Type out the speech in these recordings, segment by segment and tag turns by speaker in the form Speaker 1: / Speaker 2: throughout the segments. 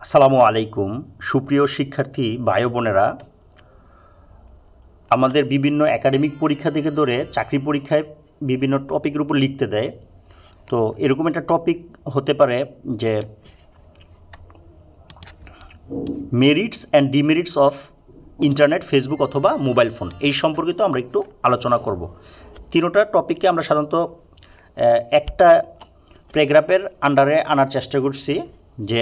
Speaker 1: আসসালামু আলাইকুম সুপ্রিয় শিক্ষার্থী ভাই বোনেরা, আমাদের বিভিন্ন একাডেমিক পরীক্ষা থেকে ধরে চাকরি পরীক্ষায় বিভিন্ন টপিকের উপর লিখতে দেয়। তো এরকম একটা টপিক হতে পারে যে merits and demerits of internet, Facebook অথবা মোবাইল ফোন, এই সম্পর্কিত আমরা একটু আলোচনা করব। তিনোটা টপিককে আমরা সাধারণত একটা প্যারাগ্রাফের আন্ডারে আনার চেষ্টা করছি, যে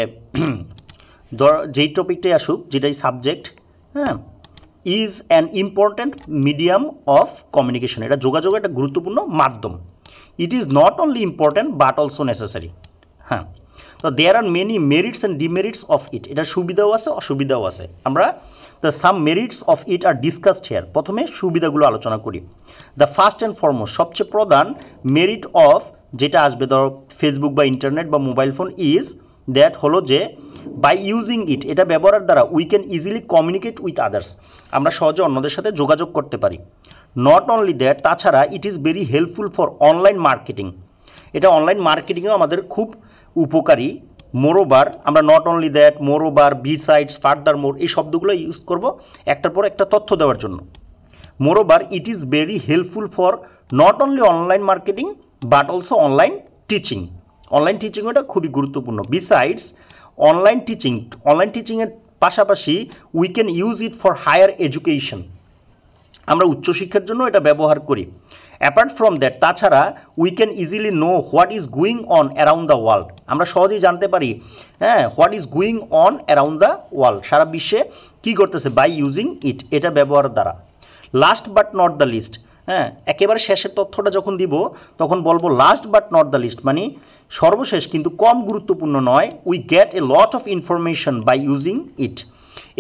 Speaker 1: যেই টপিকটাই আসুক, যেটাই সাবজেক্ট, হ্যাঁ, is an important medium of communication, এটা যোগাযোগের একটা গুরুত্বপূর্ণ মাধ্যম। It is not only important but also necessary. হ্যাঁ, তো there are many merits and demerits of it, এটা সুবিধাও আছে অসুবিধাও আছে। আমরা the some merits of it are discussed here. প্রথমে সুবিধাগুলো আলোচনা করি। দ্য ফার্স্ট অ্যান্ড ফরমোস্ট, সবচেয়ে প্রধান মেরিট অফ যেটা আসবে ধরো ফেসবুক বা ইন্টারনেট বা মোবাইল ফোন, ইজ দ্যাট হলো যে বাই ইউজিং ইট, এটা ব্যবহারের দ্বারা we can easily communicate with others, আমরা সহজে অন্যদের সাথে যোগাযোগ করতে পারি। নট অনলি দ্যাট, তাছাড়া it is very helpful for online marketing, এটা অনলাইন মার্কেটিংয়েও আমাদের খুব উপকারী। মোরওভার, আমরা not only that, moreover, besides, furthermore, এই শব্দগুলো ইউজ করব একটার পর একটা তথ্য দেওয়ার জন্য। Moreover it is very helpful for not only online marketing but also online teaching, online টিচিংও এটা খুবই গুরুত্বপূর্ণ। বিসাইডস অনলাইন টিচিংয়ের পাশাপাশি we can use it for higher education, আমরা উচ্চশিক্ষার জন্য এটা ব্যবহার করি। অ্যাপার্ট ফ্রম দ্যাট, তাছাড়া we can easily know what is going on around the world, আমরা সহজেই জানতে পারি, হ্যাঁ, what is going on around the world, সারা বিশ্বে কী করতেছে, বাই ইউজিং ইট, এটা ব্যবহারের দ্বারা। Last but not the least, হ্যাঁ, একেবারে শেষের তথ্যটা যখন দিব তখন বলবো last but not the least, মানে সর্বশেষ কিন্তু কম গুরুত্বপূর্ণ নয়। We get a lot of information by using it,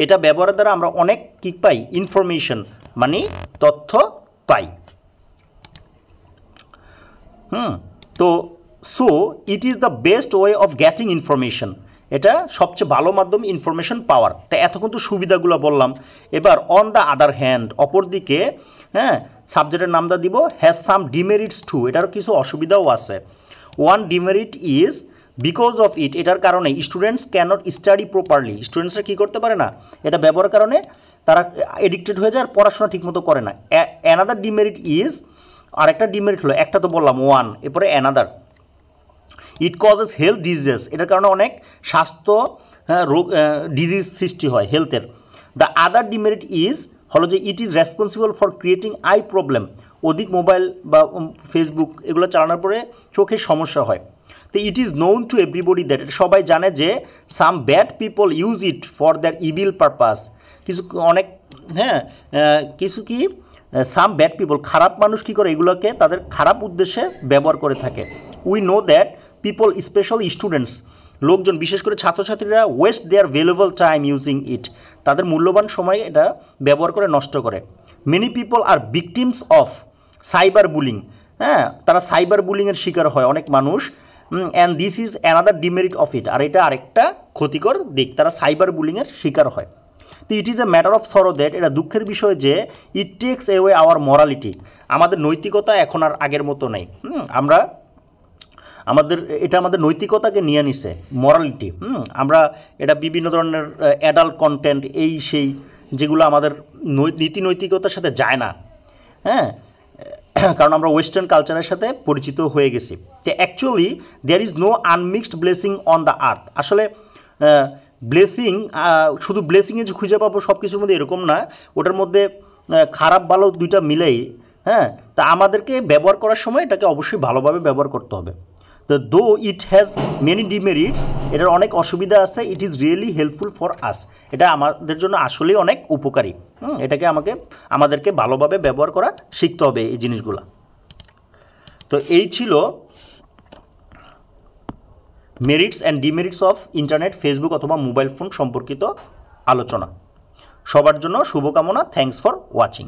Speaker 1: এটা ব্যবহারের দ্বারা আমরা অনেক কী পাই, ইনফরমেশন মানে তথ্য পাই। তো so it is the best way of getting information, এটা সবচেয়ে ভালো মাধ্যম ইনফরমেশন পাওয়ার। তা এতক্ষণ তো সুবিধাগুলো বললাম, এবার অন দ্য আদার হ্যান্ড, অপরদিকে, হ্যাঁ, সাবজেক্টের নামটা দিব হ্যাজ সাম ডিমেরিটস টু, এটারও কিছু অসুবিধাও আছে। One demerit is because of it, এটার কারণে স্টুডেন্টস ক্যানট স্টাডি প্রপারলি, স্টুডেন্টসরা কী করতে পারে না, এটা ব্যবহারের কারণে তারা এডিক্টেড হয়ে যায় আর পড়াশোনা ঠিকমতো করে না। অ্যানাদার ডিমেরিট ইজ, আরেকটা ডিমেরিট হলো, একটা তো বললাম ওয়ান, এরপরে another, it causes health diseases, এটার কারণে অনেক স্বাস্থ্য রোগ ডিজিজ সৃষ্টি হয় হেলথের। দ্য আদার ডিমেরিট ইজ হলো যে it is responsible for creating I problem, অধিক মোবাইল বা ফেসবুক এগুলো চালানোর পরে চোখের সমস্যা হয়। তো it is known to everybody that, সবাই জানে যে some bad people use it for there evil purpose, কিছু অনেক, হ্যাঁ, কিছু কি সাম ব্যাড পিপল, খারাপ মানুষ কী করে এগুলোকে তাদের খারাপ উদ্দেশ্যে ব্যবহার করে থাকে। We know that people specially students, লোকজন বিশেষ করে ছাত্রছাত্রীরা waste their valuable time using it, তাদের মূল্যবান সময় এটা ব্যবহার করে নষ্ট করে। Many people are victims of cyber bullying, হ্যাঁ, তারা সাইবার বুলিংয়ের শিকার হয় অনেক মানুষ। And this is another demerit of it, আর এটা আরেকটা ক্ষতিকর দিক, তারা সাইবার বুলিংয়ের শিকার হয়। তো it is a matter of sorrow that, এটা দুঃখের বিষয় যে it takes away our morality, আমাদের নৈতিকতা এখন আর আগের মতো নেই। আমরা এটা আমাদের নৈতিকতাকে নিয়ে নিছে, মরালিটি। আমরা এটা বিভিন্ন ধরনের অ্যাডাল্ট কন্টেন্ট, এই সেই, যেগুলো আমাদের নীতি নৈতিকতার সাথে যায় না, হ্যাঁ, কারণ আমরা ওয়েস্টার্ন কালচারের সাথে পরিচিত হয়ে গেছি। তো actually there is no unmixed blessing on the earth, আসলে ব্লেসিং শুধু ব্লেসিংয়ে যে খুঁজে পাবো সব কিছুর মধ্যে এরকম না, ওটার মধ্যে খারাপ ভালো দুইটা মিলেই, হ্যাঁ, তা আমাদেরকে ব্যবহার করার সময় এটাকে অবশ্যই ভালোভাবে ব্যবহার করতে হবে। তো দো ইট হ্যাজ মেনি ডিমেরিটস, এটার অনেক অসুবিধা আছে, it is really helpful for us, এটা আমাদের জন্য আসলেই অনেক উপকারী। এটাকে আমাদেরকে ভালোভাবে ব্যবহার করা শিখতে হবে এই জিনিসগুলো। তো এই ছিল merits and demerits of internet, Facebook অথবা মোবাইল ফোন সম্পর্কিত আলোচনা। সবার জন্য শুভকামনা। Thanks for watching.